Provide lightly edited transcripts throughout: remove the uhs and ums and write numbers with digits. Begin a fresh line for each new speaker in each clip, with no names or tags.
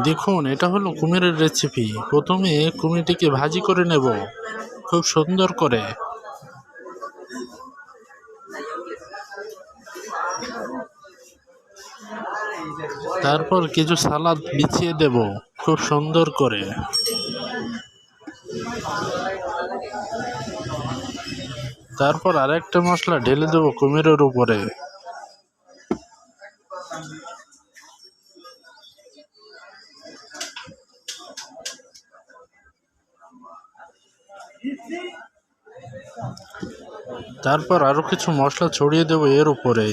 দেখুন, এটা হলো কুমিরের রেসিপি। প্রথমে কুমিরটিকে ভাজি করে নেব খুব সুন্দর করে। তারপর কিছু সালাদ বিছিয়ে দেব খুব সুন্দর করে। তারপর আরেকটা মশলা ঢেলে দেব কুমিরের উপরে। তারপর আরো কিছু মশলা ছড়িয়ে দেব এর উপরে।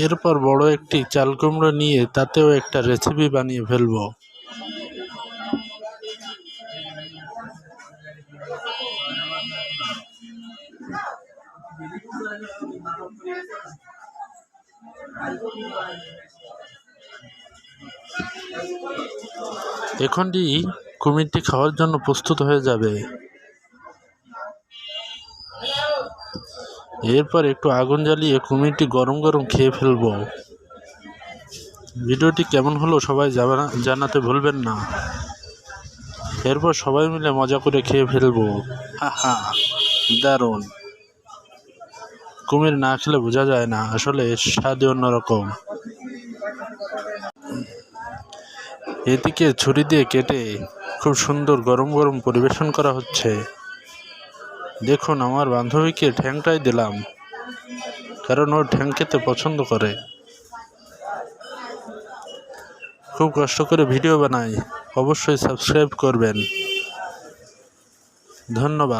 এরপর বড় একটি চাল কুমড়ো নিয়ে তাতেও একটা রেসিপি বানিয়ে ফেলবো। এখনই কুমিরটি খাওয়ার জন্য প্রস্তুত হয়ে যাবে। এরপর একটু আগুন জ্বালিয়ে কুমিরটি গরম গরম খেয়ে ফেলবো। ভিডিওটি কেমন হলো সবাই জানাতে ভুলবেন না। এরপর সবাই মিলে মজা করে খেয়ে ফেলবো। হা, দারুণ! কুমির না খেলে বোঝা যায় না, আসলে স্বাদই অন্যরকম। এদিকে ছুরি দিয়ে কেটে খুব সুন্দর গরম গরম পরিবেশন করা হচ্ছে। দেখুন, আমার বান্ধবীকে ঠ্যাংটাই দিলাম, কারণ ও ঠ্যাং খেতে পছন্দ করে। খুব কষ্ট করে ভিডিও বানাই, অবশ্যই সাবস্ক্রাইব করবেন। ধন্যবাদ।